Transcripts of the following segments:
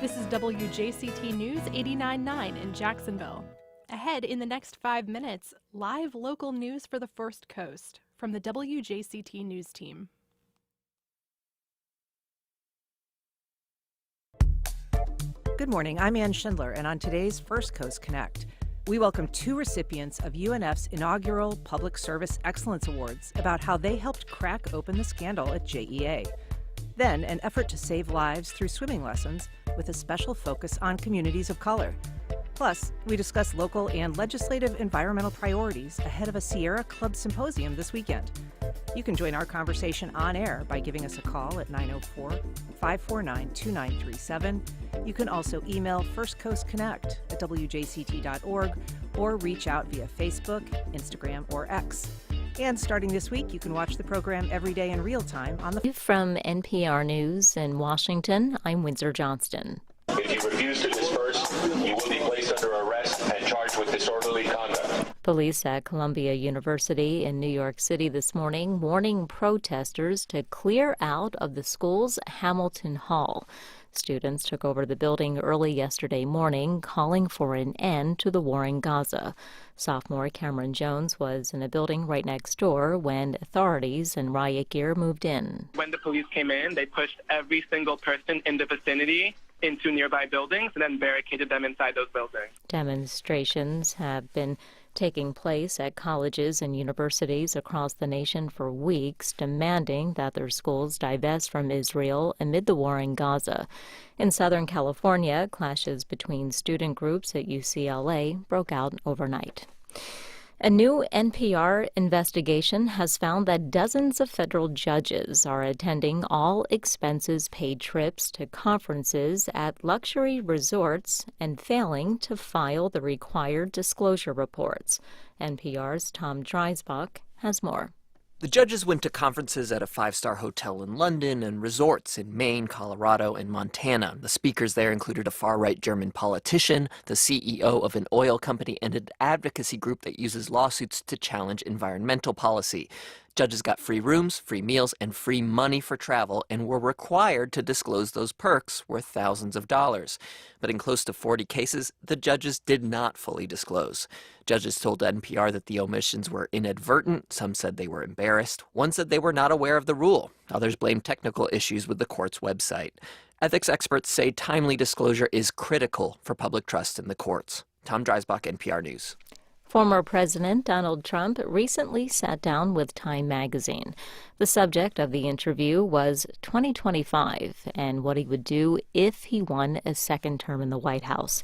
This is WJCT News 89.9 in Jacksonville. Ahead in the next 5 minutes, live local news for the First Coast from the WJCT News team. Good morning, I'm Ann Schindler, and on today's First Coast Connect, we welcome 2 recipients of UNF's inaugural Public Service Excellence Awards about how they helped crack open the scandal at JEA. Then, an effort to save lives through swimming lessons with a special focus on communities of color. Plus, we discuss local and legislative environmental priorities ahead of a Sierra Club symposium this weekend. You can join our conversation on air by giving us a call at 904-549-2937. You can also email firstcoastconnect@wjct.org or reach out via Facebook, Instagram, or X. And starting this week, you can watch the program every day in real time on the... From NPR News in Washington, I'm Windsor Johnston. If you refuse to disperse, you will be placed under arrest and charged with disorderly conduct. Police at Columbia University in New York City this morning warning protesters to clear out of the school's Hamilton Hall. Students took over the building early yesterday morning, calling for an end to the war in Gaza. Sophomore Cameron Jones was in a building right next door when authorities in riot gear moved in. When the police came in, they pushed every single person in the vicinity into nearby buildings and then barricaded them inside those buildings. Demonstrations have been taking place at colleges and universities across the nation for weeks, demanding that their schools divest from Israel amid the war in Gaza. In Southern California, clashes between student groups at UCLA broke out overnight. A new NPR investigation has found that dozens of federal judges are attending all expenses-paid trips to conferences at luxury resorts and failing to file the required disclosure reports. NPR's Tom Dreisbach has more. The judges went to conferences at a 5-star hotel in London and resorts in Maine, Colorado, and Montana. The speakers there included a far-right German politician, the CEO of an oil company, and an advocacy group that uses lawsuits to challenge environmental policy. Judges got free rooms, free meals, and free money for travel and were required to disclose those perks worth thousands of dollars. But in close to 40 cases, the judges did not fully disclose. Judges told NPR that the omissions were inadvertent. Some said they were embarrassed. One said they were not aware of the rule. Others blamed technical issues with the court's website. Ethics experts say timely disclosure is critical for public trust in the courts. Tom Dreisbach, NPR News. Former President Donald Trump recently sat down with Time magazine. The subject of the interview was 2025 and what he would do if he won a second term in the White House.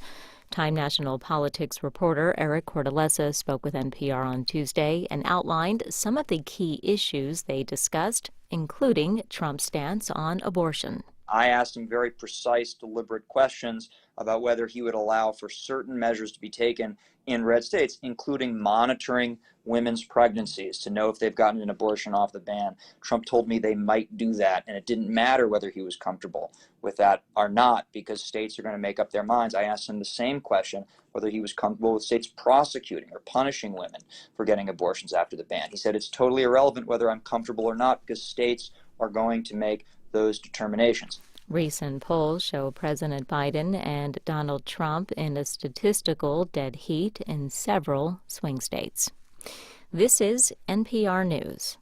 Time national politics reporter Eric Cordelesa spoke with NPR on Tuesday and outlined some of the key issues they discussed, including Trump's stance on abortion. I asked him very precise, deliberate questions about whether he would allow for certain measures to be taken in red states, including monitoring women's pregnancies to know if they've gotten an abortion off the ban. Trump told me they might do that, and it didn't matter whether he was comfortable with that or not, because states are going to make up their minds. I asked him the same question, whether he was comfortable with states prosecuting or punishing women for getting abortions after the ban. He said it's totally irrelevant whether I'm comfortable or not, because states are going to make those determinations. Recent polls show President Biden and Donald Trump in a statistical dead heat in several swing states. This is NPR News.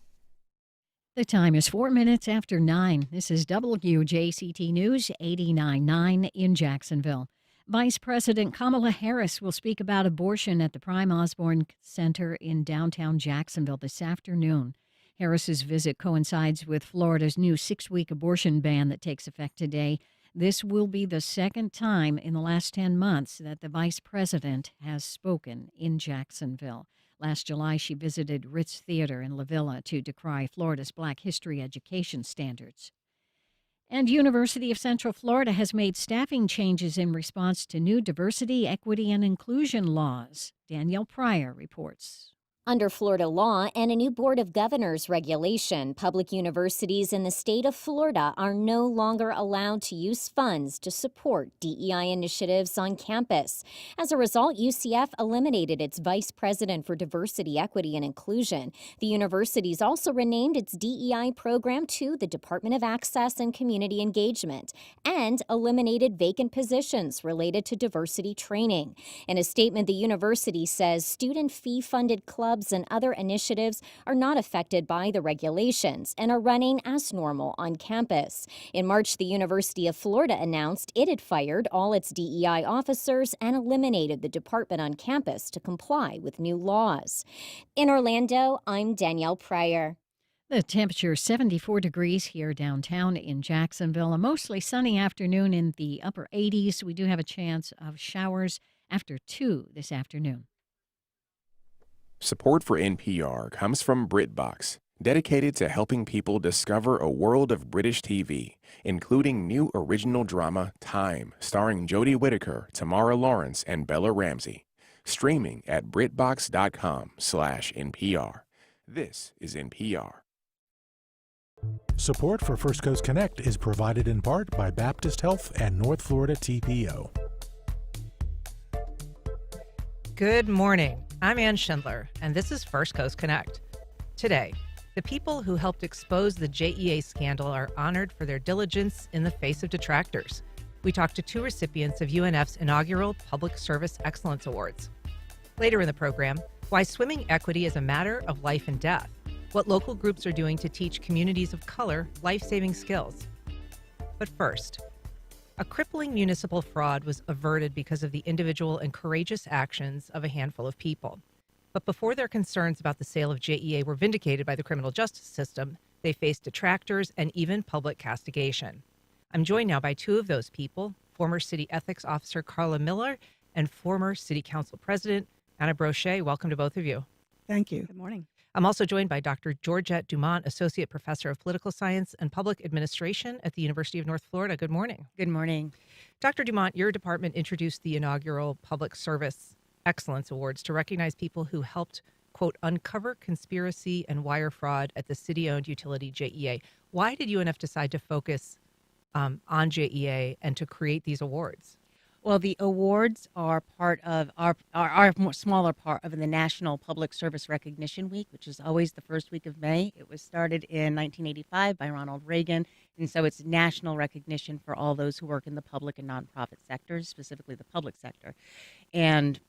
The time is 4 minutes after 9. This is WJCT News 89.9 in Jacksonville. Vice President Kamala Harris will speak about abortion at the Prime Osborne Center in downtown Jacksonville this afternoon. Harris's visit coincides with Florida's new 6-week abortion ban that takes effect today. This will be the second time in the last 10 months that the vice president has spoken in Jacksonville. Last July, she visited Ritz Theater in La Villa to decry Florida's Black history education standards. And University of Central Florida has made staffing changes in response to new diversity, equity, and inclusion laws. Danielle Pryor reports. Under Florida law and a new Board of Governors regulation, public universities in the state of Florida are no longer allowed to use funds to support DEI initiatives on campus. As a result, UCF eliminated its vice president for diversity, equity, and inclusion. The university's also renamed its DEI program to the Department of Access and Community Engagement and eliminated vacant positions related to diversity training. In a statement, the university says student fee-funded clubs and other initiatives are not affected by the regulations and are running as normal on campus. In March, the University of Florida announced it had fired all its DEI officers and eliminated the department on campus to comply with new laws. In Orlando, I'm Danielle Pryor. The temperature 74 degrees here downtown in Jacksonville. A mostly sunny afternoon in the upper 80s. We do have a chance of showers after 2 this afternoon. Support for NPR comes from BritBox, dedicated to helping people discover a world of British TV, including new original drama Time, starring Jodie Whittaker, Tamara Lawrence, and Bella Ramsey. Streaming at BritBox.com/NPR. This is NPR. Support for First Coast Connect is provided in part by Baptist Health and North Florida TPO. Good morning. I'm Ann Schindler, and this is First Coast Connect. Today, the people who helped expose the JEA scandal are honored for their diligence in the face of detractors. We talked to 2 recipients of UNF's inaugural Public Service Excellence Awards. Later in the program, why swimming equity is a matter of life and death, what local groups are doing to teach communities of color life-saving skills. But first, a crippling municipal fraud was averted because of the individual and courageous actions of a handful of people. But before their concerns about the sale of JEA were vindicated by the criminal justice system, they faced detractors and even public castigation. I'm joined now by 2 of those people, former City Ethics Officer Carla Miller and former City Council President Anna Brochet. Welcome to both of you. Thank you. Good morning. I'm also joined by Dr. Georgette Dumont, Associate Professor of Political Science and Public Administration at the University of North Florida. Good morning. Good morning. Dr. Dumont, your department introduced the inaugural Public Service Excellence Awards to recognize people who helped, quote, uncover conspiracy and wire fraud at the city-owned utility JEA. Why did UNF decide to focus on JEA and to create these awards? Well, the awards are part of our more smaller part of the National Public Service Recognition Week, which is always the first week of May. It was started in 1985 by Ronald Reagan, and so it's national recognition for all those who work in the public and nonprofit sectors, specifically the public sector. And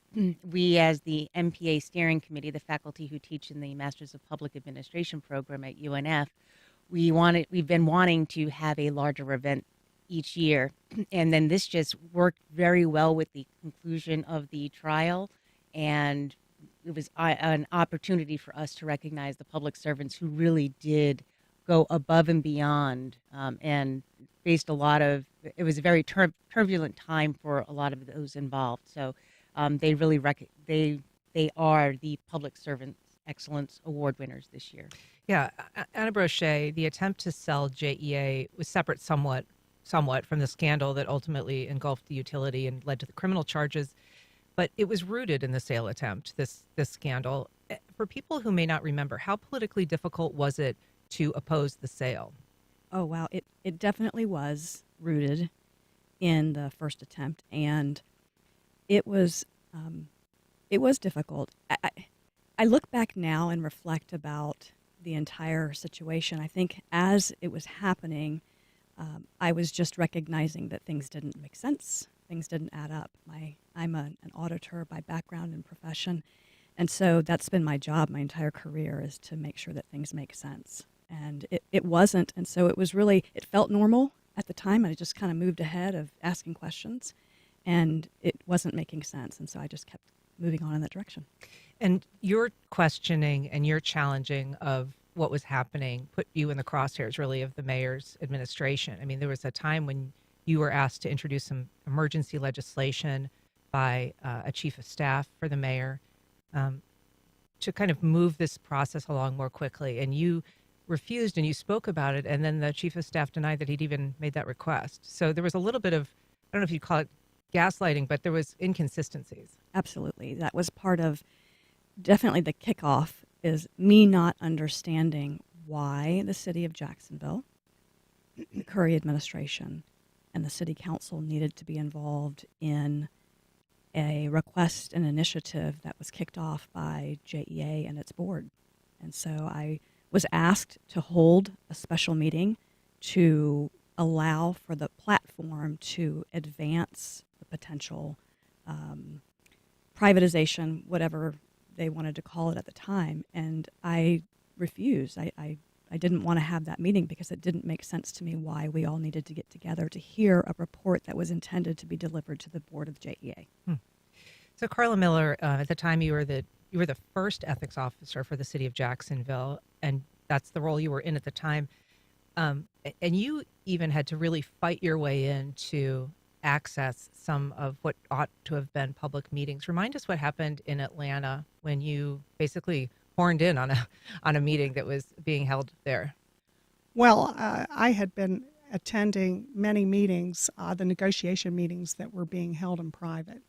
we, as the MPA Steering Committee, the faculty who teach in the Masters of Public Administration program at UNF, we've been wanting to have a larger event each year. And then this just worked very well with the conclusion of the trial. And it was an opportunity for us to recognize the public servants who really did go above and beyond and faced it was a very turbulent time for a lot of those involved. So they really, they are the Public Servants Excellence Award winners this year. Yeah, Anna Brochet, the attempt to sell JEA was separate somewhat from the scandal that ultimately engulfed the utility and led to the criminal charges, but it was rooted in the sale attempt, this scandal. For people who may not remember, how politically difficult was it to oppose the sale? Oh, wow. It definitely was rooted in the first attempt, and it was difficult. I look back now and reflect about the entire situation. I think as it was happening, I was just recognizing that things didn't make sense. Things didn't add up. I'm an auditor by background and profession, and so that's been my job my entire career, is to make sure that things make sense. And it wasn't, and so it felt normal at the time. I just kind of moved ahead of asking questions, and it wasn't making sense, and so I just kept moving on in that direction. And your questioning and your challenging of what was happening put you in the crosshairs, really, of the mayor's administration. I mean, there was a time when you were asked to introduce some emergency legislation by a chief of staff for the mayor to kind of move this process along more quickly. And you refused, and you spoke about it, and then the chief of staff denied that he'd even made that request. So there was a little bit of, I don't know if you'd call it gaslighting, but there was inconsistencies. Absolutely. That was part of definitely the kickoff is me not understanding why the city of Jacksonville, the Curry administration, and the city council needed to be involved in a request and initiative that was kicked off by JEA and its board. And so I was asked to hold a special meeting to allow for the platform to advance the potential privatization, whatever they wanted to call it at the time. And I refused. I didn't want to have that meeting because it didn't make sense to me why we all needed to get together to hear a report that was intended to be delivered to the board of JEA. So Carla Miller, at the time you were the first ethics officer for the city of Jacksonville, and that's the role you were in at the time. And you even had to really fight your way in to access some of what ought to have been public meetings. Remind us what happened in Atlanta when you basically horned in on a meeting that was being held there. Well, I had been attending many meetings, the negotiation meetings that were being held in private,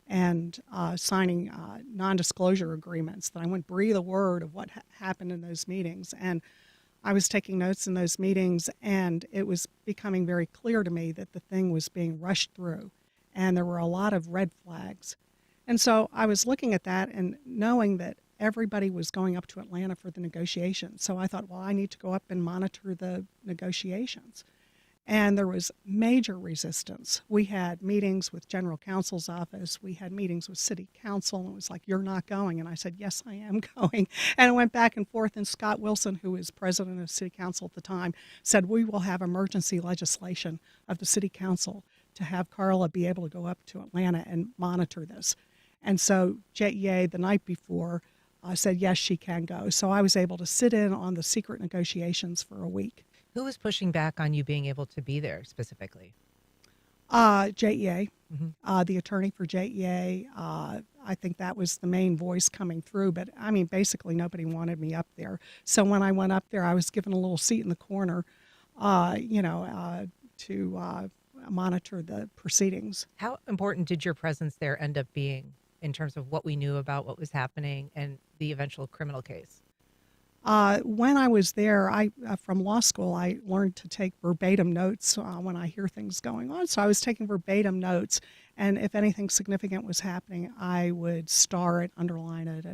and signing non-disclosure agreements that I wouldn't breathe a word of what happened in those meetings. And I was taking notes in those meetings, and it was becoming very clear to me that the thing was being rushed through, and there were a lot of red flags. And so I was looking at that and knowing that everybody was going up to Atlanta for the negotiations. So I thought, well, I need to go up and monitor the negotiations. And there was major resistance. We had meetings with General Counsel's office. We had meetings with City Council. And it was like, you're not going. And I said, yes, I am going. And it went back and forth. And Scott Wilson, who was president of City Council at the time, said, we will have emergency legislation of the City Council to have Carla be able to go up to Atlanta and monitor this. And so JEA, the night before, said, yes, she can go. So I was able to sit in on the secret negotiations for a week. Who was pushing back on you being able to be there specifically? JEA, the attorney for JEA. I think that was the main voice coming through. But, I mean, basically nobody wanted me up there. So when I went up there, I was given a little seat in the corner, to monitor the proceedings. How important did your presence there end up being in terms of what we knew about what was happening and the eventual criminal case? When I was there, from law school, I learned to take verbatim notes when I hear things going on. So I was taking verbatim notes, and if anything significant was happening, I would star it, underline it,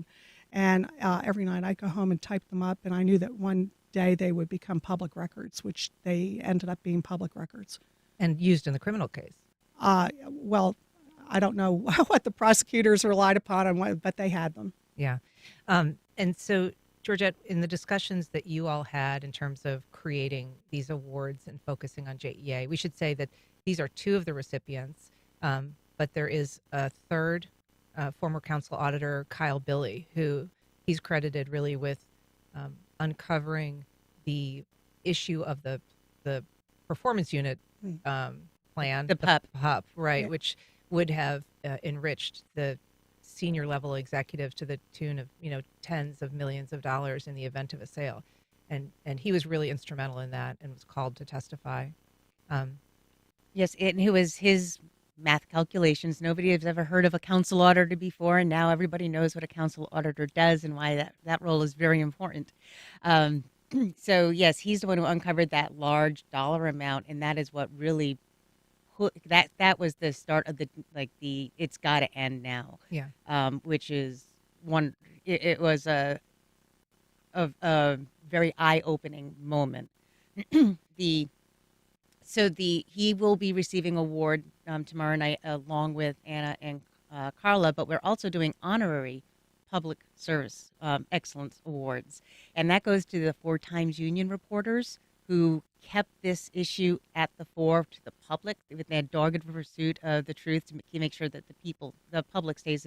and every night I'd go home and type them up, and I knew that one day they would become public records, which they ended up being public records. And used in the criminal case? Well, I don't know what the prosecutors relied upon, but they had them. Yeah. And so, Georgette, in the discussions that you all had in terms of creating these awards and focusing on JEA, we should say that these are two of the recipients, but there is a third, former council auditor, Kyle Billy, who he's credited really with uncovering the issue of the performance unit plan. The PUP, right, Yeah. which would have enriched the senior level executive to the tune of tens of millions of dollars in the event of a sale, and he was really instrumental in that and was called to testify. Yes, and it was his math calculations. Nobody has ever heard of a council auditor before, and now everybody knows what a council auditor does and why that role is very important. So yes, he's the one who uncovered that large dollar amount, and that is what really that was the start of the it's got to end now. Yeah. Which is one. It was a very eye-opening moment. He will be receiving an award tomorrow night along with Anna and Carla, but we're also doing honorary public service excellence awards, and that goes to the 4 Times Union reporters who kept this issue at the fore to the public with their dogged pursuit of the truth to make sure that the public stays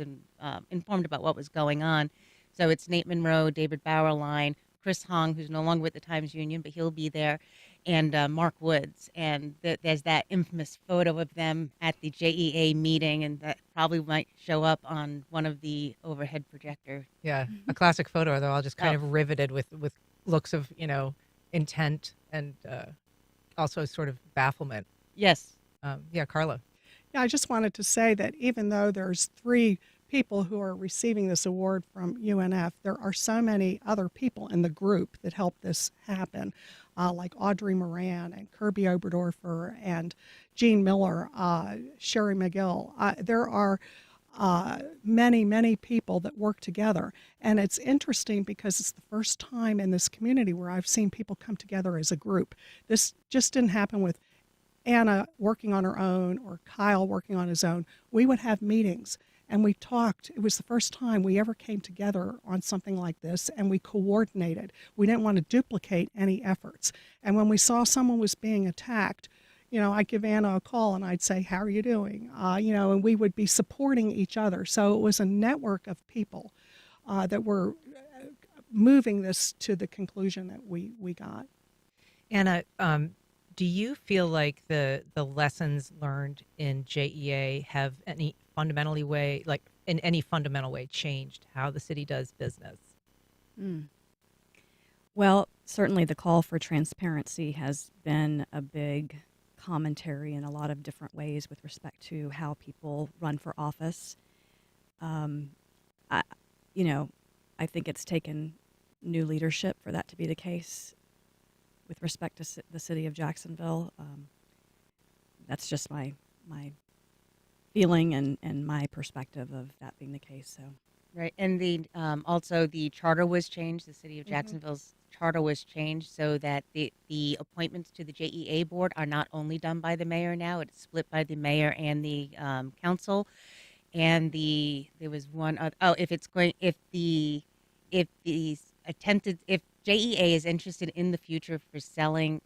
informed about what was going on. So it's Nate Monroe, David Bauerlein, Chris Hong, who's no longer with the Times Union, but he'll be there, and Mark Woods. And there's that infamous photo of them at the JEA meeting, and that probably might show up on one of the overhead projector. Yeah, a classic photo, though, all just kind of riveted with looks of, intent and also sort of bafflement. Yes. Yeah, Carla. Yeah, I just wanted to say that even though there's 3 people who are receiving this award from UNF, there are so many other people in the group that helped this happen, like Audrey Moran and Kirby Oberdorfer and Jean Miller, Sherry McGill. There are many, many people that work together. And it's interesting because it's the first time in this community where I've seen people come together as a group. This just didn't happen with Anna working on her own or Kyle working on his own. We would have meetings and we talked. It was the first time we ever came together on something like this, and we coordinated. We didn't want to duplicate any efforts. And when we saw someone was being attacked, I'd give Anna a call and I'd say, how are you doing? And we would be supporting each other. So it was a network of people that were moving this to the conclusion that we got. Anna, do you feel like the lessons learned in JEA have in any fundamental way changed how the city does business? Well, certainly the call for transparency has been a big commentary in a lot of different ways with respect to how people run for office. I think it's taken new leadership for that to be the case with respect to the city of Jacksonville. That's just my feeling and my perspective of that being the case. So, right, and also the charter was changed. The city of Jacksonville's charter was changed so that the appointments to the JEA board are not only done by the mayor now; it's split by the mayor and the council. And there was one other. If JEA is interested in the future for selling,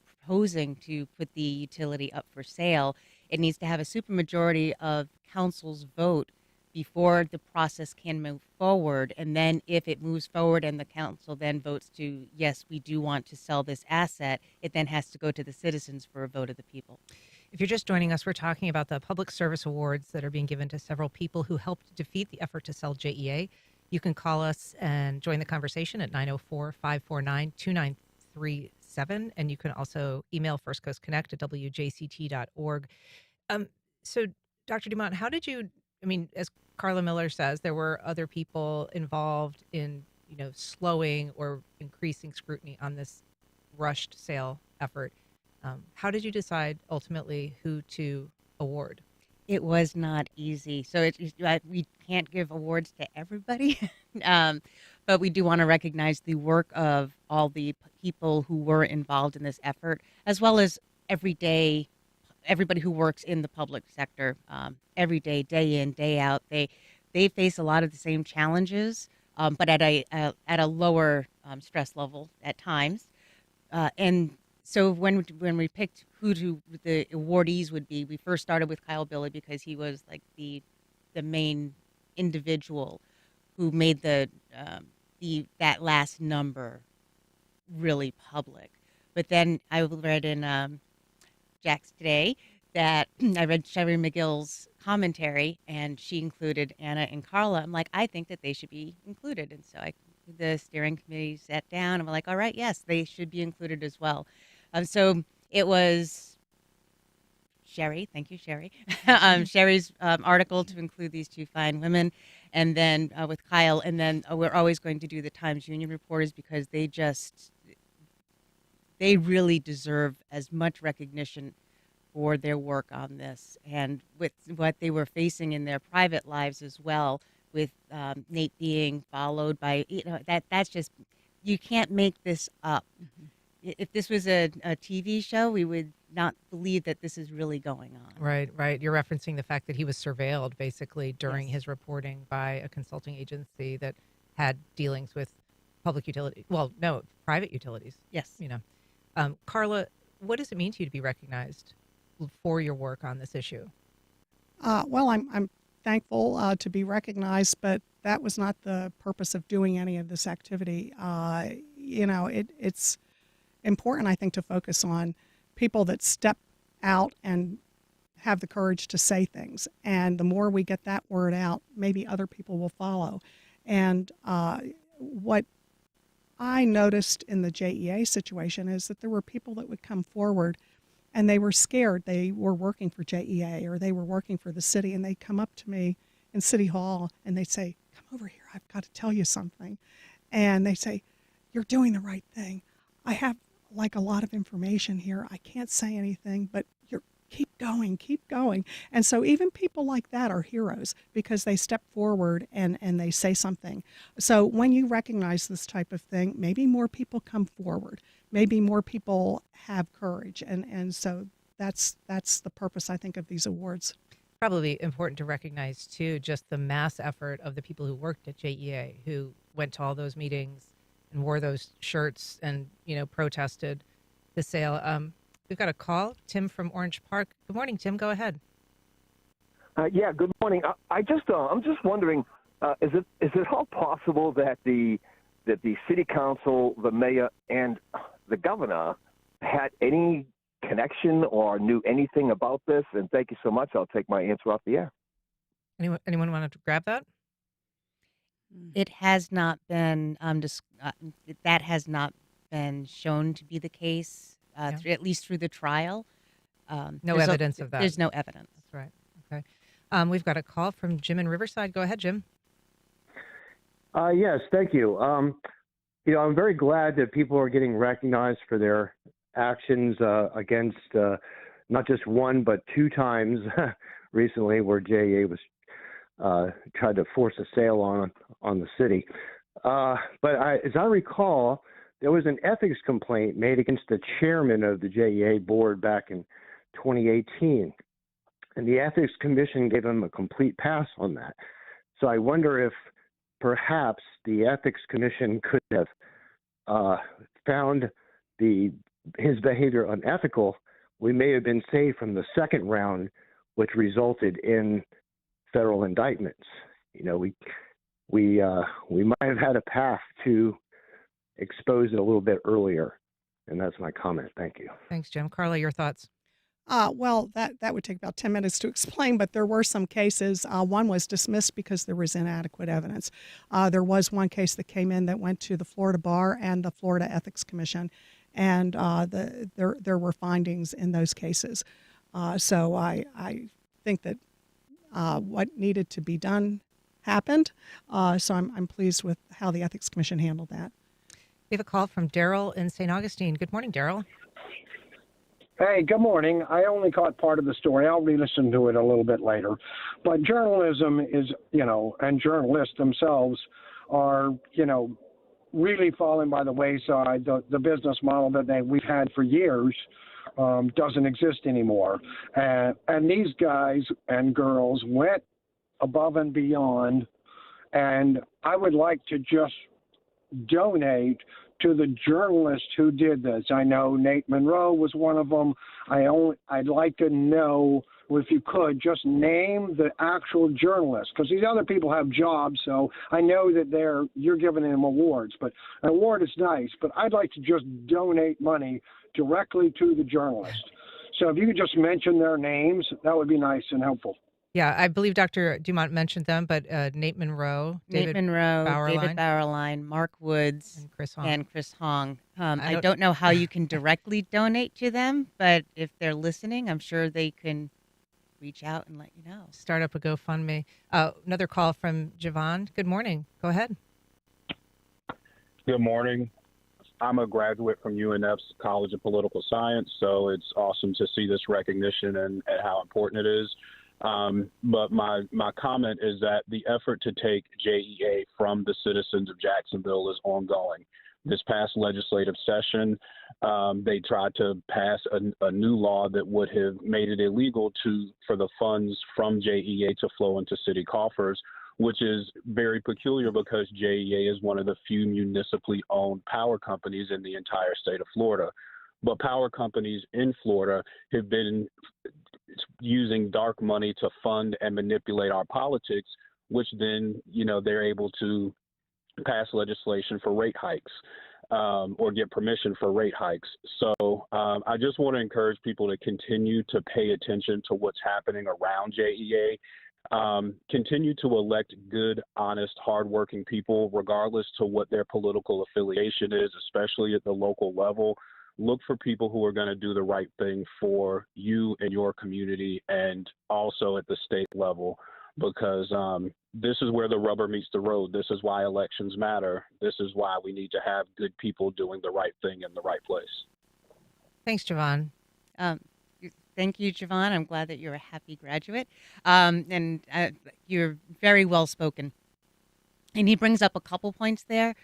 proposing to put the utility up for sale, it needs to have a supermajority of council's vote before the process can move forward. And then if it moves forward and the council then votes to, yes, we do want to sell this asset, it then has to go to the citizens for a vote of the people. If you're just joining us, we're talking about the public service awards that are being given to several people who helped defeat the effort to sell JEA. You can call us and join the conversation at 904-549-2937. And you can also email First Coast Connect at WJCT.org. So, Dr. Dumont, how did you, as Carla Miller says, there were other people involved in, slowing or increasing scrutiny on this rushed sale effort. How did you decide ultimately who to award? It was not easy. So we can't give awards to everybody, but we do want to recognize the work of all the people who were involved in this effort, as well as everybody who works in the public sector, every day, day in, day out. They face a lot of the same challenges, but at a lower stress level at times. And so when we picked who the awardees would be, we first started with Kyle Billy because he was like the main individual who made that last number really public. But then I read in Jax today that I read Sherry McGill's commentary, and she included Anna and Carla. I'm like, I think that they should be included, and so the steering committee sat down and we're like, all right, yes, they should be included as well. So it was Sherry, thank you, Sherry, Sherry's article to include these two fine women, and then with Kyle, and then we're always going to do the Times Union reporters because they really deserve as much recognition for their work on this and with what they were facing in their private lives as well, with Nate being followed by, that's just, you can't make this up. Mm-hmm. If this was a TV show, we would not believe that this is really going on. Right. You're referencing the fact that he was surveilled basically during his reporting by a consulting agency that had dealings with public utility. Well, no, private utilities. Yes. Carla, what does it mean to you to be recognized for your work on this issue? Well, I'm thankful to be recognized, but that was not the purpose of doing any of this activity. It's important, I think, to focus on people that step out and have the courage to say things. And the more we get that word out, maybe other people will follow. And what I noticed in the JEA situation is that there were people that would come forward and they were scared. They were working for JEA or they were working for the city, and they'd come up to me in City Hall and they say, "Come over here, I've got to tell you something." And they say, "You're doing the right thing. I have like a lot of information here. I can't say anything, but you're keep going, keep going." And so even people like that are heroes because they step forward and they say something. So when you recognize this type of thing, maybe more people come forward. Maybe more people have courage. And so that's the purpose, I think, of these awards. Probably important to recognize, too, just the mass effort of the people who worked at JEA, who went to all those meetings and wore those shirts and, protested the sale. We've got a call, Tim from Orange Park. Good morning, Tim. Go ahead. Yeah, good morning. I'm just wondering, is it all possible that the city council, the mayor, and the governor had any connection or knew anything about this? And thank you so much. I'll take my answer off the air. Anyone want to grab that? It has not been that has not been shown to be the case, at least through the trial. No evidence of that. There's no evidence. That's right. Okay. We've got a call from Jim in Riverside. Go ahead, Jim. Yes, thank you. I'm very glad that people are getting recognized for their actions against not just one but two times recently, where JEA was tried to force a sale on the city. But as I recall, there was an ethics complaint made against the chairman of the JEA board back in 2018, and the ethics commission gave him a complete pass on that. So I wonder if perhaps the ethics commission could have found his behavior unethical. We may have been saved from the second round, which resulted in federal indictments. We might have had a path to expose it a little bit earlier, and that's my comment. Thank you. Thanks, Jim. Carla, your thoughts? Well, that would take about 10 minutes to explain, but there were some cases. One was dismissed because there was inadequate evidence. There was one case that came in that went to the Florida Bar and the Florida Ethics Commission, and there were findings in those cases. So I think that what needed to be done happened. So I'm pleased with how the Ethics Commission handled that. We have a call from Daryl in St. Augustine. Good morning, Daryl. Hey, good morning. I only caught part of the story. I'll re-listen to it a little bit later. But journalism is, and journalists themselves are, really falling by the wayside. The business model that we've had for years doesn't exist anymore. And these guys and girls went above and beyond. And I would like to just donate to the journalists who did this. I know Nate Monroe was one of them. I'd like to know, if you could, just name the actual journalists, because these other people have jobs, so I know that you're giving them awards. But an award is nice, but I'd like to just donate money directly to the journalists. So if you could just mention their names, that would be nice and helpful. Yeah, I believe Dr. Dumont mentioned them, but Nate Monroe, David Bauerlein, Mark Woods, and Chris Hong. I don't know how you can directly donate to them, but if they're listening, I'm sure they can reach out and let you know. Start up a GoFundMe. Another call from Javon. Good morning. Go ahead. Good morning. I'm a graduate from UNF's College of Political Science, so it's awesome to see this recognition and how important it is. But my comment is that the effort to take JEA from the citizens of Jacksonville is ongoing. This past legislative session, they tried to pass a new law that would have made it illegal for the funds from JEA to flow into city coffers, which is very peculiar because JEA is one of the few municipally owned power companies in the entire state of Florida. But power companies in Florida have been using dark money to fund and manipulate our politics, which then, they're able to pass legislation for rate hikes or get permission for rate hikes. So I just want to encourage people to continue to pay attention to what's happening around JEA. Continue to elect good, honest, hardworking people, regardless to what their political affiliation is, especially at the local level. Look for people who are going to do the right thing for you and your community, and also at the state level. because this is where the rubber meets the road. This is why elections matter. This is why we need to have good people doing the right thing in the right place. Thanks, Javon. Thank you, Javon. I'm glad that you're a happy graduate. And you're very well spoken. And he brings up a couple points there.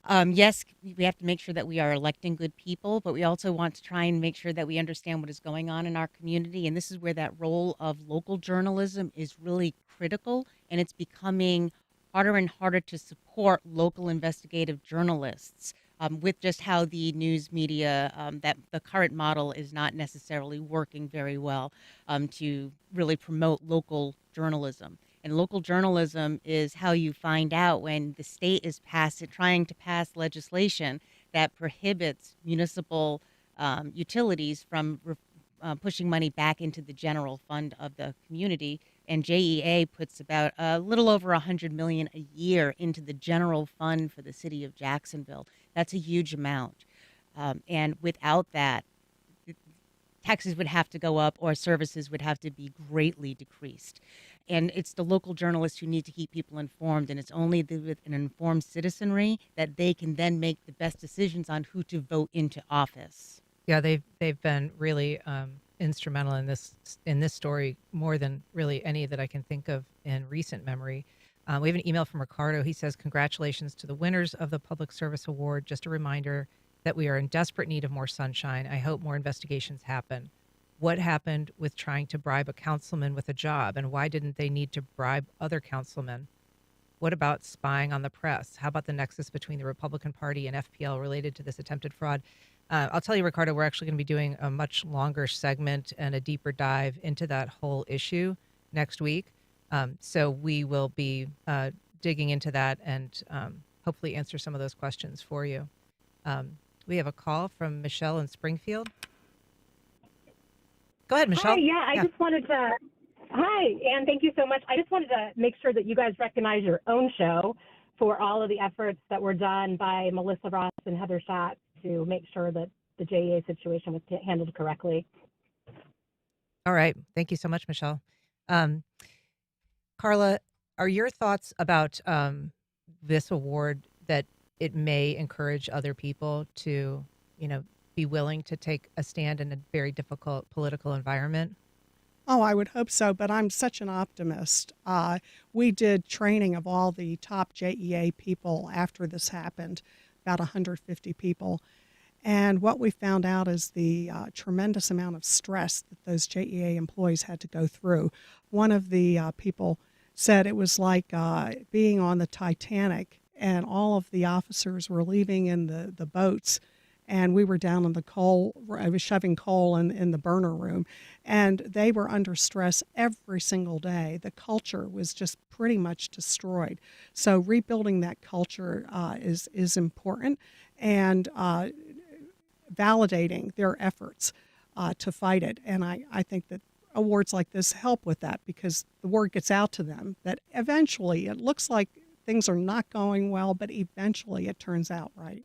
Yes, we have to make sure that we are electing good people, but we also want to try and make sure that we understand what is going on in our community. And this is where that role of local journalism is really critical, and it's becoming harder and harder to support local investigative journalists with just how the news media, that the current model is not necessarily working very well to really promote local journalism. And local journalism is how you find out when the state is trying to pass legislation that prohibits municipal utilities from pushing money back into the general fund of the community. And JEA puts about a little over $100 million a year into the general fund for the city of Jacksonville. That's a huge amount. And without that, taxes would have to go up or services would have to be greatly decreased. And it's the local journalists who need to keep people informed, and it's only with an informed citizenry that they can then make the best decisions on who to vote into office. Yeah, they've been really instrumental in this story, more than really any that I can think of in recent memory. We have an email from Ricardo. He says, "Congratulations to the winners of the Public Service Award. Just a reminder that we are in desperate need of more sunshine. I hope more investigations happen. What happened with trying to bribe a councilman with a job, and why didn't they need to bribe other councilmen? What about spying on the press? How about the nexus between the Republican Party and FPL related to this attempted fraud?" I'll tell you, Ricardo, we're actually going to be doing a much longer segment and a deeper dive into that whole issue next week. So we will be digging into that and hopefully answer some of those questions for you. We have a call from Michelle in Springfield. Go ahead, Michelle. Hi, I just wanted to, and thank you so much. I just wanted to make sure that you guys recognize your own show for all of the efforts that were done by Melissa Ross and Heather Schatz to make sure that the JEA situation was handled correctly. All right. Thank you so much, Michelle. Carla, are your thoughts about this award that it may encourage other people to, be willing to take a stand in a very difficult political environment? Oh, I would hope so, but I'm such an optimist. We did training of all the top JEA people after this happened, about 150 people. And what we found out is the tremendous amount of stress that those JEA employees had to go through. One of the people said it was like being on the Titanic, and all of the officers were leaving in the boats, and we were down in the coal. I was shoving coal in the burner room, and they were under stress every single day. The culture was just pretty much destroyed. So rebuilding that culture is important, and validating their efforts to fight it. And I think that awards like this help with that, because the word gets out to them that eventually it looks like things are not going well, but eventually it turns out right.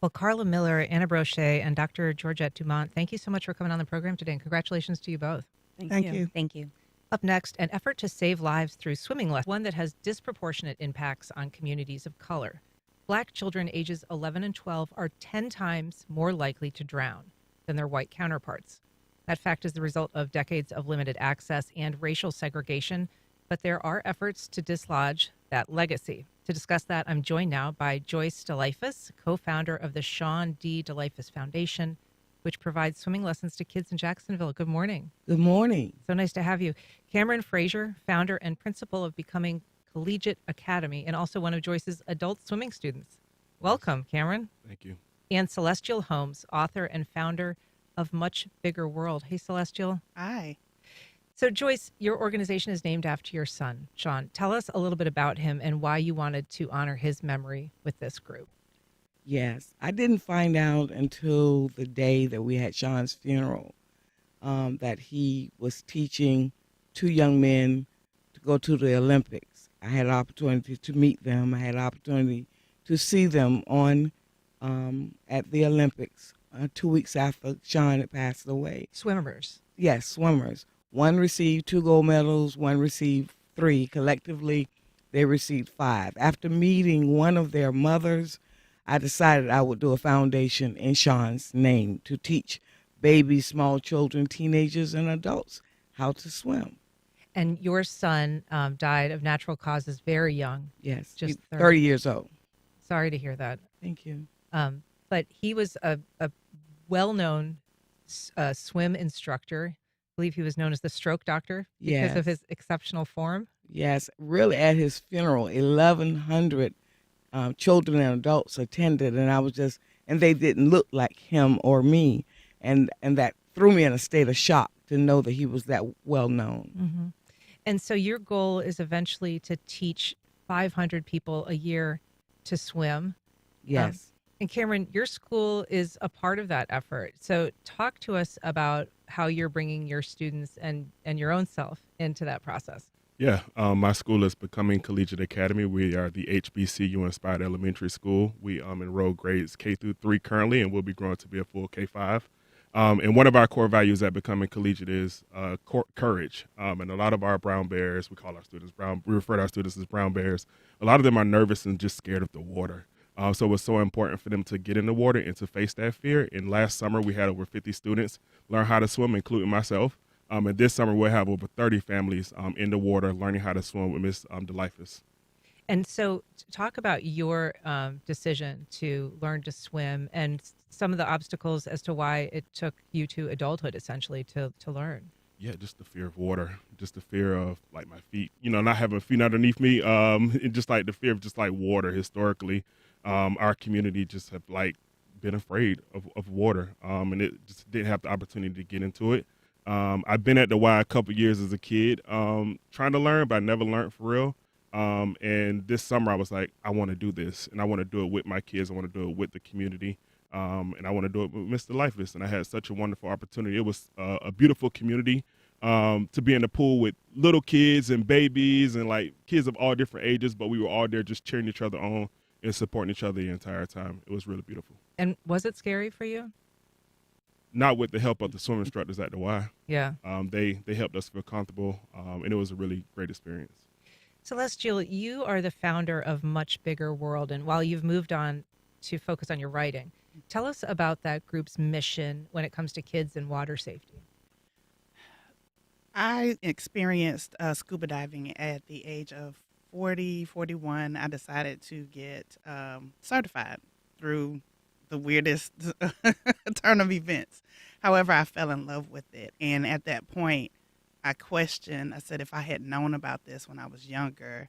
Well, Carla Miller, Anna Brochet, and Dr. Georgette Dumont, thank you so much for coming on the program today, and congratulations to you both. Thank you. Thank you. Up next, an effort to save lives through swimming lessons, one that has disproportionate impacts on communities of color. Black children ages 11 and 12 are 10 times more likely to drown than their white counterparts. That fact is the result of decades of limited access and racial segregation, but there are efforts to dislodge that legacy. To discuss that, I'm joined now by Joyce DeLifus, co-founder of the Sean D. DeLifus Foundation, which provides swimming lessons to kids in Jacksonville. Good morning. Good morning. So nice to have you. Cameron Frazier, founder and principal of Becoming Collegiate Academy, and also one of Joyce's adult swimming students. Welcome, Cameron. Thank you. And Celestial Holmes, author and founder of Much Bigger World. Hey, Celestial. Hi. So, Joyce, your organization is named after your son, Sean. Tell us a little bit about him and why you wanted to honor his memory with this group. Yes, I didn't find out until the day that we had Sean's funeral that he was teaching two young men to go to the Olympics. I had an opportunity to meet them. I had an opportunity to see them on at the Olympics 2 weeks after Sean had passed away. Swimmers. Yes, swimmers. One received 2 gold medals, one received 3. Collectively, they received 5. After meeting one of their mothers, I decided I would do a foundation in Sean's name to teach babies, small children, teenagers, and adults how to swim. And your son died of natural causes very young. Yes, just 30 years old. Sorry to hear that. Thank you. But he was a well-known swim instructor. I believe he was known as the stroke doctor because of Yes. his exceptional form. Yes, really at his funeral, 1,100 children and adults attended, and and they didn't look like him or me, and that threw me in a state of shock to know that he was that well known. Mm-hmm. And so your goal is eventually to teach 500 people a year to swim. Yes. And Cameron, your school is a part of that effort. So talk to us about how you're bringing your students and your own self into that process. Yeah, my school is Becoming Collegiate Academy. We are the HBCU-inspired elementary school. We enroll grades K through 3 currently, and we'll be growing to be a full K-5. And one of our core values at Becoming Collegiate is courage. And a lot of our brown bears, we refer to our students as brown bears. A lot of them are nervous and just scared of the water. So it's so important for them to get in the water and to face that fear. And last summer, we had over 50 students learn how to swim, including myself. And this summer, we'll have over 30 families in the water learning how to swim with Miss DeLifus. And so talk about your decision to learn to swim and some of the obstacles as to why it took you to adulthood, essentially, to learn. Yeah, just the fear of water, just the fear of like my feet, not having feet underneath me, and just like the fear of just like water historically. Our community just have like been afraid of water, and it just didn't have the opportunity to get into it. I've been at the Y a couple years as a kid, trying to learn, but I never learned for real. And this summer I was like, I want to do this, and I want to do it with my kids. I want to do it with the community, and I want to do it with Mr. Lifeless. And I had such a wonderful opportunity. It was a beautiful community to be in the pool with little kids and babies and like kids of all different ages, but we were all there just cheering each other on and supporting each other the entire time. It was really beautiful. And was it scary for you? Not with the help of the swim instructors at the Y. Yeah. They helped us feel comfortable, and it was a really great experience. Celestial, you are the founder of Much Bigger World, and while you've moved on to focus on your writing, tell us about that group's mission when it comes to kids and water safety. I experienced scuba diving at the age of 41. I decided to get certified through the weirdest turn of events. However, I fell in love with it. And at that point, I said, if I had known about this when I was younger,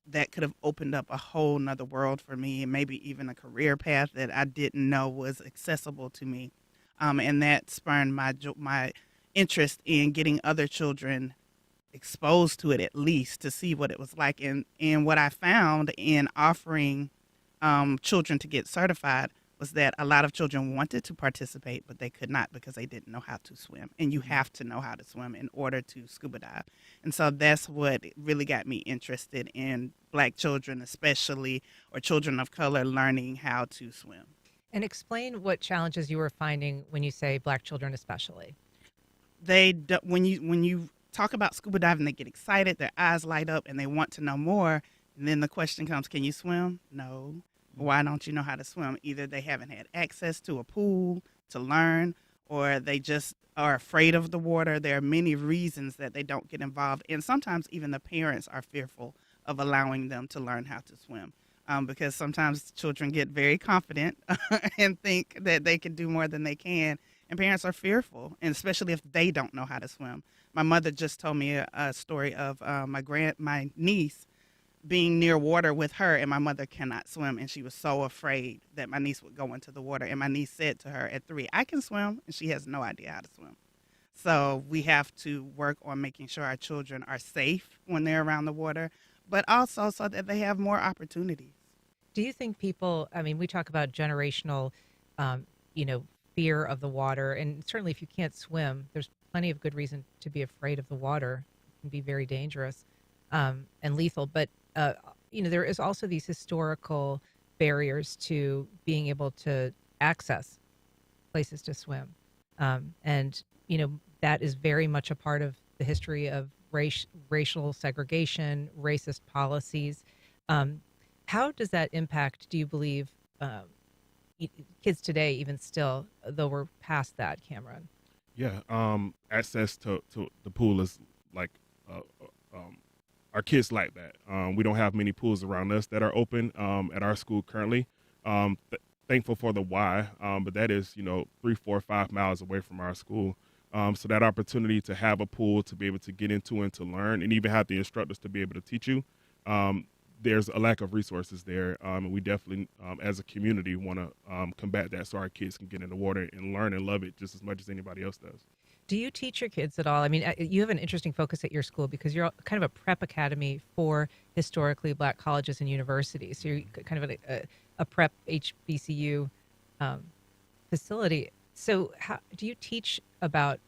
that could have opened up a whole nother world for me and maybe even a career path that I didn't know was accessible to me. And that spurred my interest in getting other children exposed to it, at least to see what it was like. And what I found in offering children to get certified was that a lot of children wanted to participate, but they could not because they didn't know how to swim. And you have to know how to swim in order to scuba dive. And so that's what really got me interested in Black children, especially, or children of color learning how to swim. And explain what challenges you were finding when you say Black children especially. When you talk about scuba diving, they get excited, their eyes light up, and they want to know more. And then the question comes, can you swim? No. Why don't you know how to swim? Either they haven't had access to a pool to learn, or they just are afraid of the water. There are many reasons that they don't get involved. And sometimes even the parents are fearful of allowing them to learn how to swim. Because sometimes children get very confident and think that they can do more than they can. And parents are fearful, and especially if they don't know how to swim. My mother just told me a story of my niece being near water with her, and my mother cannot swim, and she was so afraid that my niece would go into the water. And my niece said to her at 3, I can swim, and she has no idea how to swim. So we have to work on making sure our children are safe when they're around the water, but also so that they have more opportunities. Do you think people, we talk about generational, fear of the water, and certainly if you can't swim, there's plenty of good reason to be afraid of the water. It can be very dangerous and lethal, but there is also these historical barriers to being able to access places to swim. And that is very much a part of the history of racial segregation, racist policies. Um, how does that impact, do you believe, e- kids today, even still, though we're past that, Cameron? Yeah, access to the pool is like, uh, our kids like that. We don't have many pools around us that are open at our school currently. Thankful for the Y, but that is 3, 4, 5 miles away from our school. So that opportunity to have a pool to be able to get into and to learn, and even have the instructors to be able to teach you. Um, there's a lack of resources there, and we definitely, as a community, want to combat that so our kids can get in the water and learn and love it just as much as anybody else does. Do you teach your kids at all? I mean, you have an interesting focus at your school because you're kind of a prep academy for historically Black colleges and universities. So you're kind of a prep HBCU facility. So how do you teach about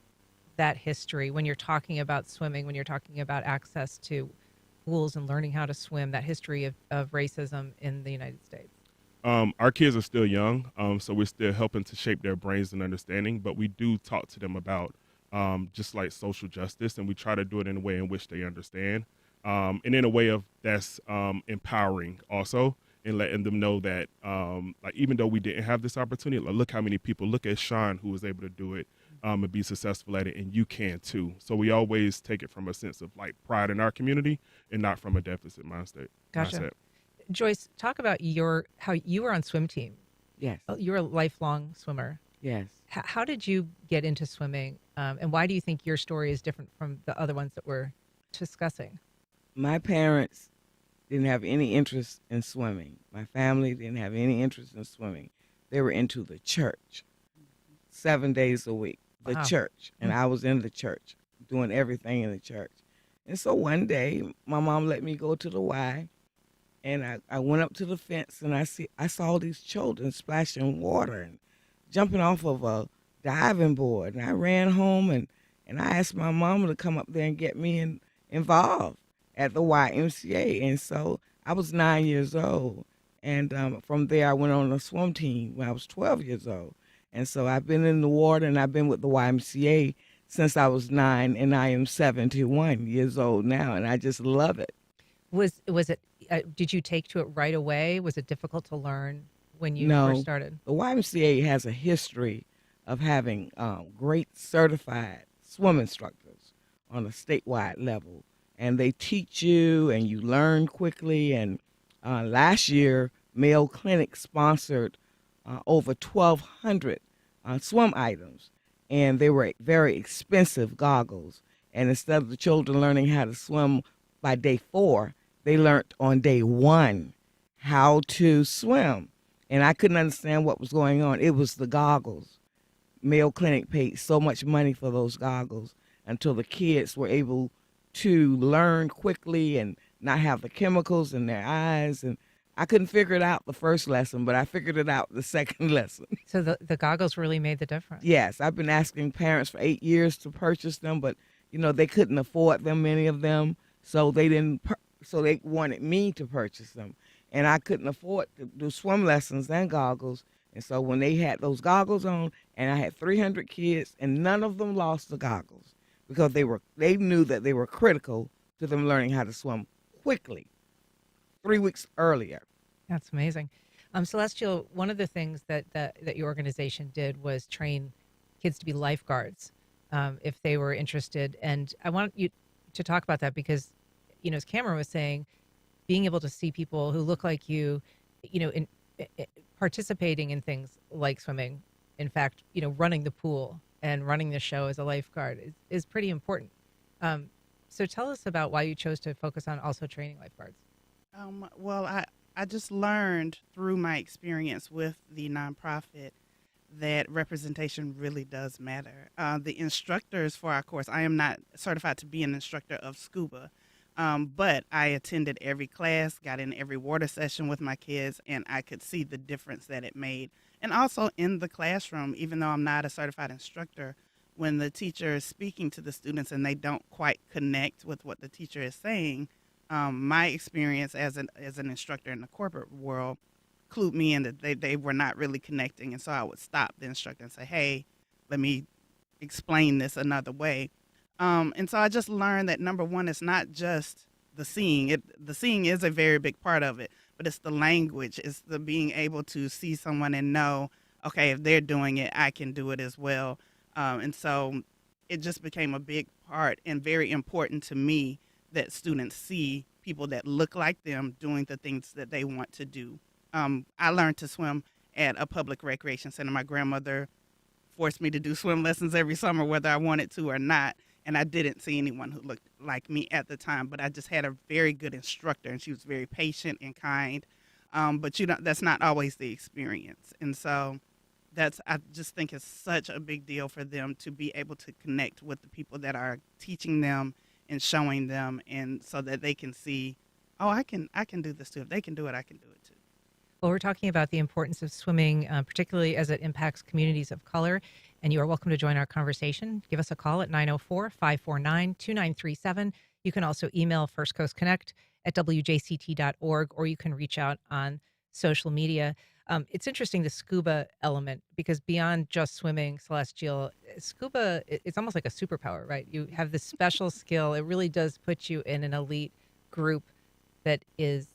that history when you're talking about swimming, when you're talking about access to pools and learning how to swim, that history of racism in the United States? Our kids are still young, so we're still helping to shape their brains and understanding, but we do talk to them about just like social justice, and we try to do it in a way in which they understand, and in a way of that's empowering also, and letting them know that like even though we didn't have this opportunity, like, look how many people, look at Sean who was able to do it and be successful at it, and you can too. So we always take it from a sense of like pride in our community and not from a deficit mindset. Gotcha. mindset. Joyce, talk about how you were on swim team. Yes. You're a lifelong swimmer. Yes. How did you get into swimming, and why do you think your story is different from the other ones that we're discussing? My parents didn't have any interest in swimming. My family didn't have any interest in swimming. They were into the church 7 days a week, the Wow. church. And I was in the church, doing everything in the church. And so one day, my mom let me go to the Y, and I went up to the fence, and I saw these children splashing water and jumping off of a diving board. And I ran home, and I asked my mama to come up there and get me involved at the YMCA. And so I was 9 years old. And from there, I went on a swim team when I was 12 years old. And so I've been in the water, and I've been with the YMCA since I was 9, and I am 71 years old now, and I just love it. Was it? Did you take to it right away? Was it difficult to learn when you No, first started? the YMCA has a history of having great certified swim instructors on a statewide level, and they teach you and you learn quickly. And last year, Mayo Clinic sponsored over 1,200 swim items, and they were very expensive goggles. And instead of the children learning how to swim by day 4, they learned on day 1 how to swim. And I couldn't understand what was going on. It was the goggles. Mayo Clinic paid so much money for those goggles until the kids were able to learn quickly and not have the chemicals in their eyes. And I couldn't figure it out the first lesson, but I figured it out the second lesson. So the goggles really made the difference. Yes, I've been asking parents for 8 years to purchase them, but they couldn't afford them, many of them, so they didn't. So they wanted me to purchase them, and I couldn't afford to do swim lessons and goggles. And so when they had those goggles on, and I had 300 kids, and none of them lost the goggles because they knew that they were critical to them learning how to swim quickly 3 weeks earlier. That's amazing. Celestial, one of the things that your organization did was train kids to be lifeguards if they were interested. And I want you to talk about that because, as Cameron was saying, being able to see people who look like you, in participating in things like swimming, in fact, running the pool and running the show as a lifeguard is pretty important. So tell us about why you chose to focus on also training lifeguards. Well, I just learned through my experience with the nonprofit that representation really does matter. The instructors for our course, I am not certified to be an instructor of scuba, but I attended every class, got in every water session with my kids, and I could see the difference that it made. And also in the classroom, even though I'm not a certified instructor, when the teacher is speaking to the students and they don't quite connect with what the teacher is saying, my experience as an instructor in the corporate world clued me in that they were not really connecting. And so I would stop the instructor and say, hey, let me explain this another way. And so I just learned that number one, it's not just the seeing. The seeing is a very big part of it, but it's the language. It's the being able to see someone and know, okay, if they're doing it, I can do it as well. And so it just became a big part and very important to me that students see people that look like them doing the things that they want to do. I learned to swim at a public recreation center. My grandmother forced me to do swim lessons every summer, whether I wanted to or not. And I didn't see anyone who looked like me at the time, but I just had a very good instructor, and she was very patient and kind. But that's not always the experience, and so I just think it's such a big deal for them to be able to connect with the people that are teaching them and showing them, and so that they can see, oh, I can do this too. If they can do it, I can do it too. Well, we're talking about the importance of swimming, particularly as it impacts communities of color. And you are welcome to join our conversation. Give us a call at 904-549-2937. You can also email First Coast Connect at wjct.org, or you can reach out on social media. It's interesting, the scuba element, because beyond just swimming, Celestial, scuba, it's almost like a superpower, right? You have this special skill. It really does put you in an elite group that is,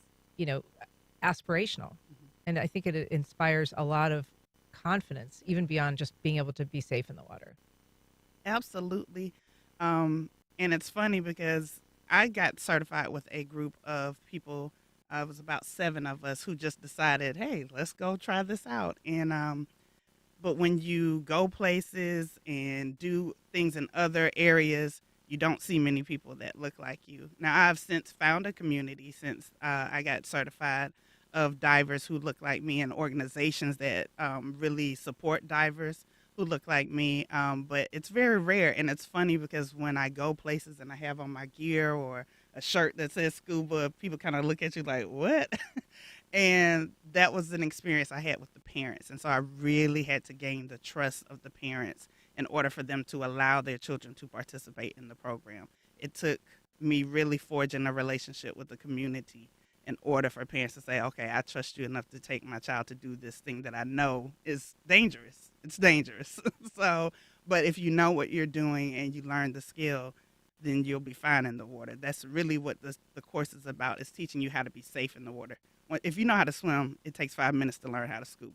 aspirational. And I think it inspires a lot of confidence, even beyond just being able to be safe in the water. Absolutely. And it's funny because I got certified with a group of people. It was about 7 of us who just decided, hey, let's go try this out. And but when you go places and do things in other areas, you don't see many people that look like you. Now, I've since found a community since I got certified of divers who look like me, and organizations that really support divers who look like me. But it's very rare, and it's funny because when I go places and I have on my gear or a shirt that says scuba, people kind of look at you like, what? And that was an experience I had with the parents. And so I really had to gain the trust of the parents in order for them to allow their children to participate in the program. It took me really forging a relationship with the community in order for parents to say, okay, I trust you enough to take my child to do this thing that I know is dangerous. It's dangerous. So, but if you know what you're doing and you learn the skill, then you'll be fine in the water. That's really what the course is about, is teaching you how to be safe in the water. If you know how to swim, it takes 5 minutes to learn how to scuba.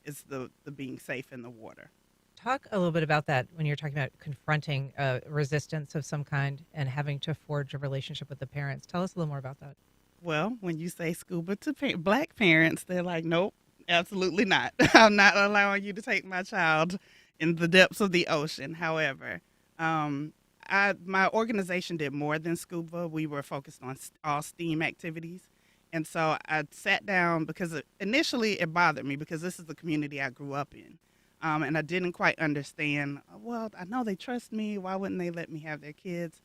It's the being safe in the water. Talk a little bit about that when you're talking about confronting resistance of some kind and having to forge a relationship with the parents. Tell us a little more about that. Well, when you say scuba to black parents, they're like, nope, absolutely not. I'm not allowing you to take my child in the depths of the ocean. However, my organization did more than scuba. We were focused on all STEAM activities. And so I sat down because initially it bothered me because this is the community I grew up in. And I didn't quite understand, well, I know they trust me. Why wouldn't they let me have their kids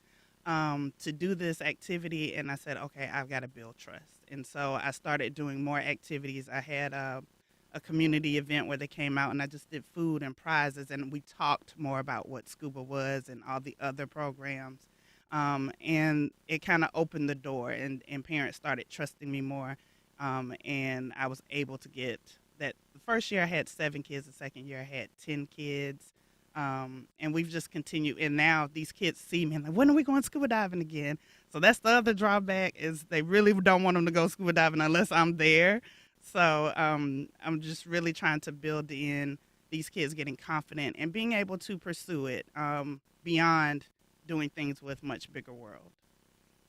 to do this activity? And I said, okay, I've got to build trust. And so I started doing more activities. I had a community event where they came out and I just did food and prizes, and we talked more about what scuba was and all the other programs. And it kind of opened the door, and parents started trusting me more. And I was able to get that. The first year I had 7 kids, the second year I had 10 kids. And we've just continued. And now these kids see me and like, when are we going scuba diving again? So that's the other drawback, is they really don't want them to go scuba diving unless I'm there. So I'm just really trying to build in these kids getting confident and being able to pursue it beyond doing things with much bigger world.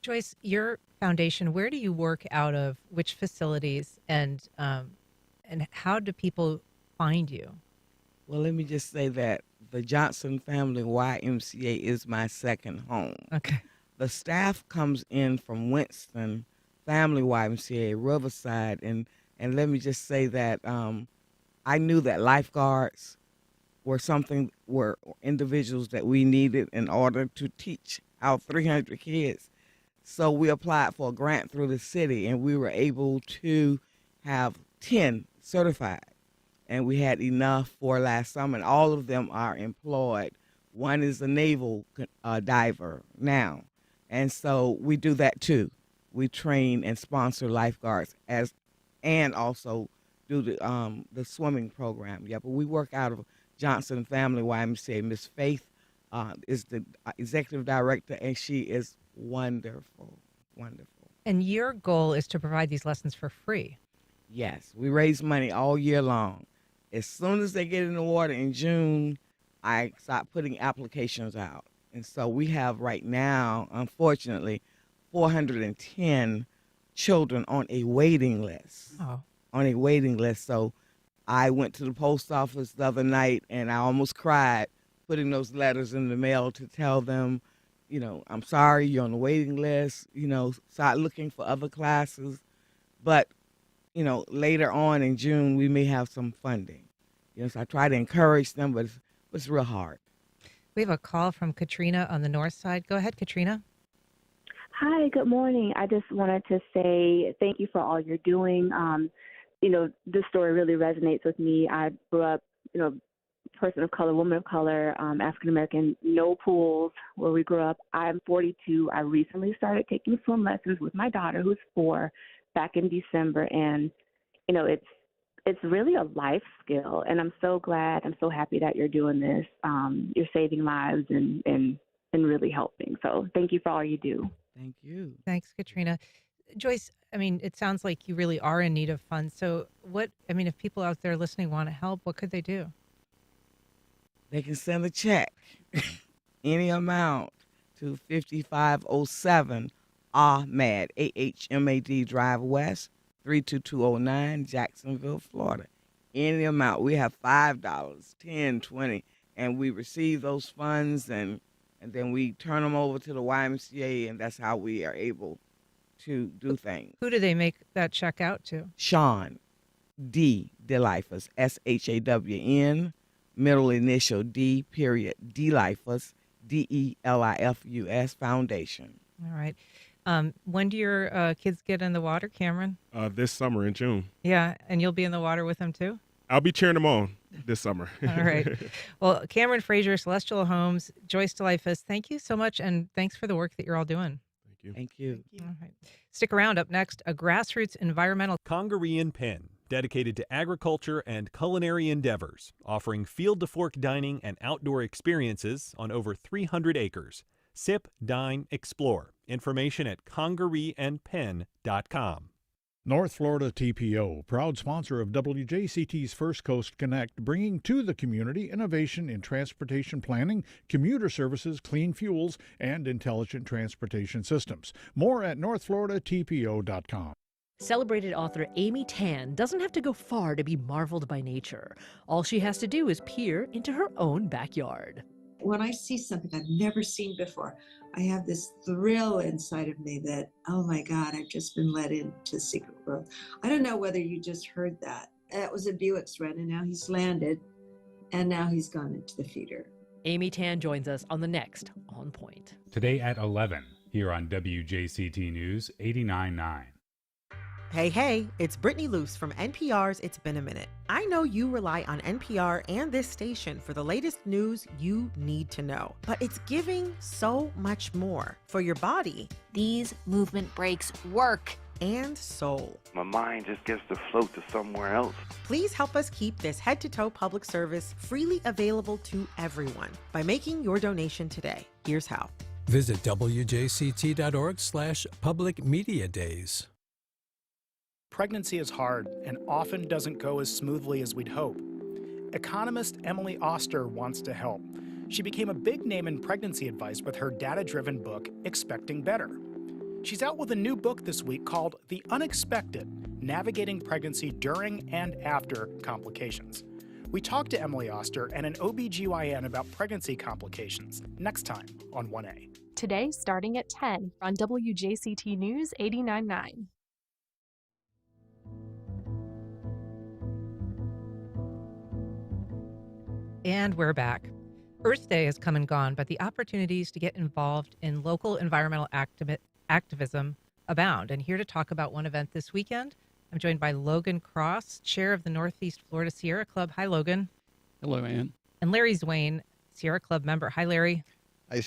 Joyce, your foundation, where do you work out of? Which facilities, and how do people find you? Well, let me just say that the Johnson Family YMCA is my second home. Okay. The staff comes in from Winston Family YMCA, Riverside, and let me just say that I knew that lifeguards were individuals that we needed in order to teach our 300 kids. So we applied for a grant through the city, and we were able to have 10 certified. And we had enough for last summer, and all of them are employed. One is a naval diver now. And so we do that too. We train and sponsor lifeguards and also do the swimming program. Yeah, but we work out of Johnson Family YMCA. Miss Faith is the executive director, and she is wonderful, wonderful. And your goal is to provide these lessons for free. Yes, we raise money all year long. As soon as they get in the water in June, I start putting applications out. And so we have right now, unfortunately, 410 children on a waiting list. Oh. On a waiting list. So I went to the post office the other night and I almost cried putting those letters in the mail to tell them, you know, I'm sorry, you're on the waiting list, you know, start looking for other classes. But, you know, later on in June, we may have some funding. You know, so I try to encourage them, but it's real hard. We have a call from Katrina on the north side. Go ahead, Katrina. Hi, good morning. I just wanted to say thank you for all you're doing. You know, this story really resonates with me. I grew up, you know, person of color, woman of color, African American, no pools where we grew up. I'm 42. I recently started taking swim lessons with my daughter, who's 4, back in December, and you know, it's really a life skill, and I'm so glad, I'm so happy that you're doing this. You're saving lives and really helping. So thank you for all you do. Thank you. Thanks, Katrina. Joyce, I mean, it sounds like you really are in need of funds. So if people out there listening want to help, what could they do? They can send a check, any amount, to 5507 Ahmad, AHMAD Drive West, 32209, Jacksonville, Florida. Any amount. We have $5, $10, $20, and we receive those funds and then we turn them over to the YMCA, and that's how we are able to do things. Who do they make that check out to? Sean D. DeLifus, SHAWN, middle initial D, period, DeLifus, DELIFUS Foundation. All right. When do your kids get in the water, Cameron? This summer in June. Yeah, and you'll be in the water with them too? I'll be cheering them on this summer. All right. Well, Cameron Frazier, Celestial Homes, Joyce DeLifus, thank you so much, and thanks for the work that you're all doing. Thank you. Thank you. All right. Stick around. Up next, a grassroots environmental Congaree and Penn, dedicated to agriculture and culinary endeavors, offering field-to-fork dining and outdoor experiences on over 300 acres. Sip, dine, explore. Information at congareeandpenn.com. North Florida TPO, proud sponsor of WJCT's First Coast Connect, bringing to the community innovation in transportation planning, commuter services, clean fuels, and intelligent transportation systems. More at northfloridatpo.com. Celebrated author Amy Tan doesn't have to go far to be marveled by nature. All she has to do is peer into her own backyard. When I see something I've never seen before, I have this thrill inside of me that, oh my God, I've just been let into secret world. I don't know whether you just heard that. That was a Buick thread, and now he's landed, and now he's gone into the feeder. Amy Tan joins us on the next On Point. Today at 11, here on WJCT News 89.9. Hey, it's Brittany Luce from NPR's It's Been a Minute. I know you rely on NPR and this station for the latest news you need to know, but it's giving so much more for your body. These movement breaks work. And soul. My mind just gets to float to somewhere else. Please help us keep this head-to-toe public service freely available to everyone by making your donation today. Here's how. Visit wjct.org/public media days. Pregnancy is hard and often doesn't go as smoothly as we'd hope. Economist Emily Oster wants to help. She became a big name in pregnancy advice with her data-driven book, Expecting Better. She's out with a new book this week called The Unexpected: Navigating Pregnancy During and After Complications. We talked to Emily Oster and an OBGYN about pregnancy complications next time on 1A. Today, starting at 10 on WJCT News 89.9. And we're back. Earth Day has come and gone, but the opportunities to get involved in local environmental activism abound. And here to talk about one event this weekend, I'm joined by Logan Cross, chair of the Northeast Florida Sierra Club. Hi, Logan. Hello, Ann. And Larry Zwane, Sierra Club member. Hi, Larry. Hi,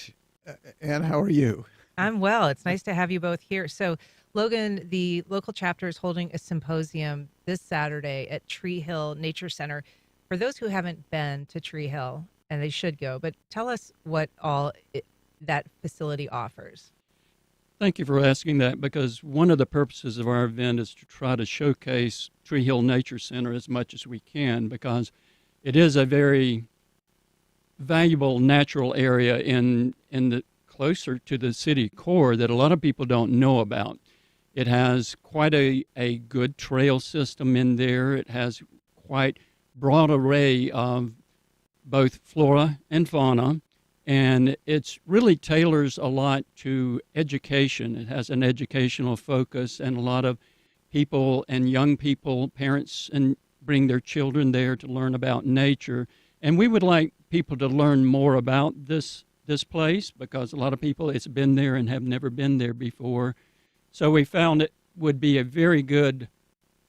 Ann. How are you? I'm well. It's nice to have you both here. So, Logan, the local chapter is holding a symposium this Saturday at Tree Hill Nature Center. For those who haven't been to Tree Hill, and they should go. But tell us what all that facility offers. Thank you for asking that, because one of the purposes of our event is to try to showcase Tree Hill Nature Center as much as we can, because it is a very valuable natural area in the closer to the city core that a lot of people don't know about. It has quite a good trail system in there. It has quite broad array of both flora and fauna, and it's really tailors a lot to education. It has an educational focus, and a lot of people and young people, parents, and bring their children there to learn about nature. And we would like people to learn more about this place, because a lot of people, it's been there and have never been there before. So we found it would be a very good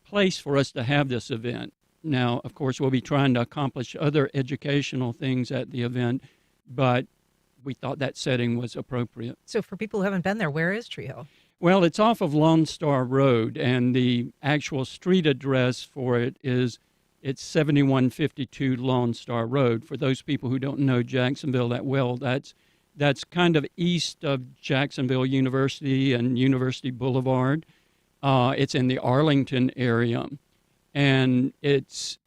place for us to have this event. Now, of course, we'll be trying to accomplish other educational things at the event, but we thought that setting was appropriate. So for people who haven't been there, where is Tree Hill? Well, it's off of Lone Star Road, and the actual street address for it is it's 7152 Lone Star Road. For those people who don't know Jacksonville that well, that's kind of east of Jacksonville University and University Boulevard. It's in the Arlington area, and it's,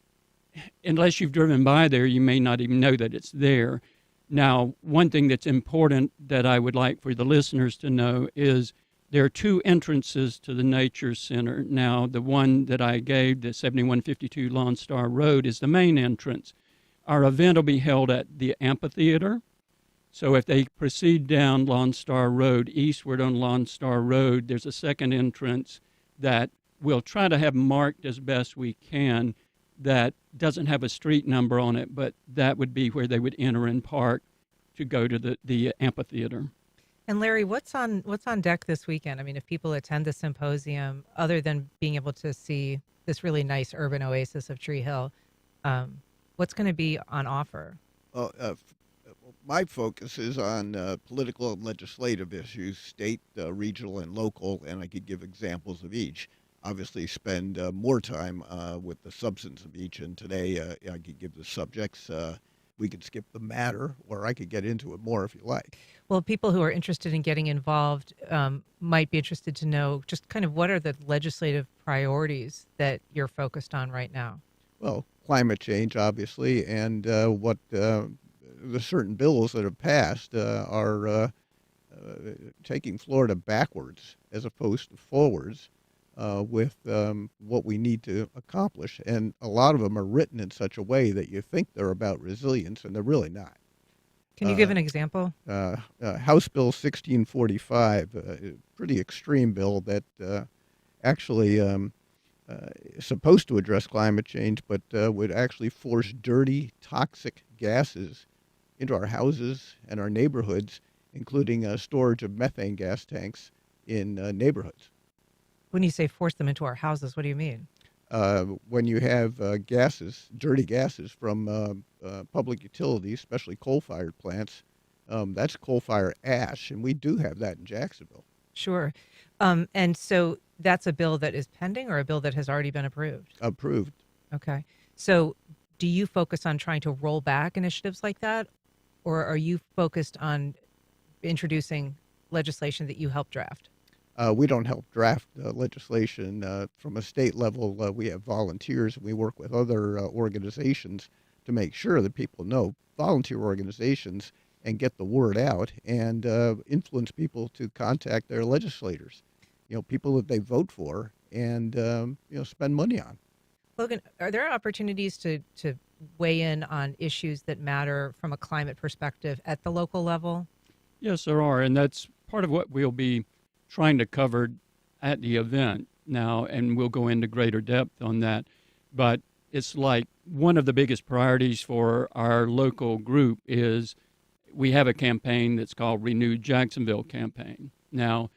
unless you've driven by there, you may not even know that it's there. Now, one thing that's important that I would like for the listeners to know is there are two entrances to the Nature Center. Now, the one that I gave, the 7152 Lone Star Road, is the main entrance. Our event will be held at the amphitheater. So if they proceed down Lone Star Road, eastward on Lone Star Road, there's a second entrance that we'll try to have marked as best we can, that doesn't have a street number on it, but that would be where they would enter and park to go to the amphitheater. And Larry, what's on deck this weekend? I mean, if people attend the symposium, other than being able to see this really nice urban oasis of Tree Hill, what's going to be on offer? Well, my focus is on political and legislative issues, state, regional, and local, and I could give examples of each. Obviously, spend more time with the substance of each, and today I could give the subjects. We could skip the matter, or I could get into it more if you like. Well, people who are interested in getting involved might be interested to know just kind of what are the legislative priorities that you're focused on right now? Well, climate change, obviously, and what the certain bills that have passed are taking Florida backwards as opposed to forwards with what we need to accomplish. And a lot of them are written in such a way that you think they're about resilience, and they're really not. Can you give an example? House Bill 1645, a pretty extreme bill that actually is supposed to address climate change, but would actually force dirty, toxic gases into our houses and our neighborhoods, including storage of methane gas tanks in neighborhoods. When you say force them into our houses, what do you mean? When you have gases, dirty gases from public utilities, especially coal-fired plants, that's coal-fired ash, and we do have that in Jacksonville. Sure. And so that's a bill that is pending, or a bill that has already been approved? Approved. Okay. So do you focus on trying to roll back initiatives like that, or are you focused on introducing legislation that you help draft? We don't help draft legislation. From a state level, we have volunteers, and we work with other organizations to make sure that people know, volunteer organizations, and get the word out and influence people to contact their legislators, people that they vote for and, spend money on. Logan, are there opportunities to weigh in on issues that matter from a climate perspective at the local level? Yes, there are, and that's part of what we'll be trying to cover at the event now, and we'll go into greater depth on that. But it's like one of the biggest priorities for our local group is we have a campaign that's called Renew Jacksonville Campaign. Now,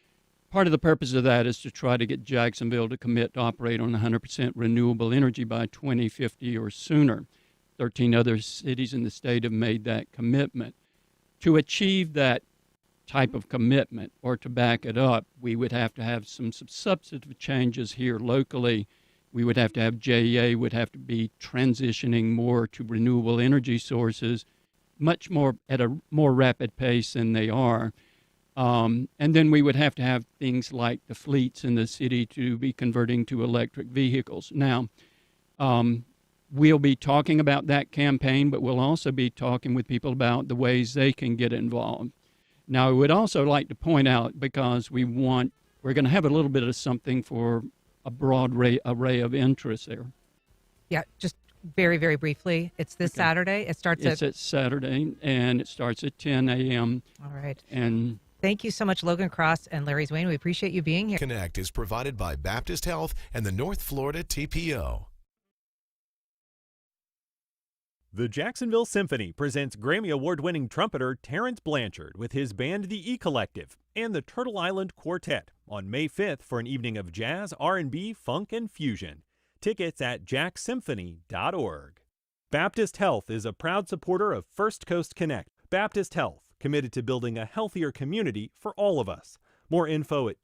part of the purpose of that is to try to get Jacksonville to commit to operate on 100% renewable energy by 2050 or sooner. 13 other cities in the state have made that commitment. To achieve that type of commitment, or to back it up, we would have to have some substantive changes here locally. We would have to have JEA would have to be transitioning more to renewable energy sources. much more at a more rapid pace than they are. And then we would have to have things like the fleets in the city to be converting to electric vehicles. Now, we'll be talking about that campaign, but we'll also be talking with people about the ways they can get involved. Now, I would also like to point out, because we're going to have a little bit of something for a broad array of interests there. Yeah, just very, very briefly. It's this Saturday. It starts at Saturday, and it starts at 10 a.m. All right. And thank you so much, Logan Cross and Larry Zwane. We appreciate you being here. Connect is provided by Baptist Health and the North Florida TPO. The Jacksonville Symphony presents Grammy Award-winning trumpeter Terrence Blanchard with his band The E Collective and the Turtle Island Quartet on May 5th for an evening of jazz, R&B, funk, and fusion. Tickets at jacksymphony.org. Baptist Health is a proud supporter of First Coast Connect. Baptist Health, committed to building a healthier community for all of us. More info at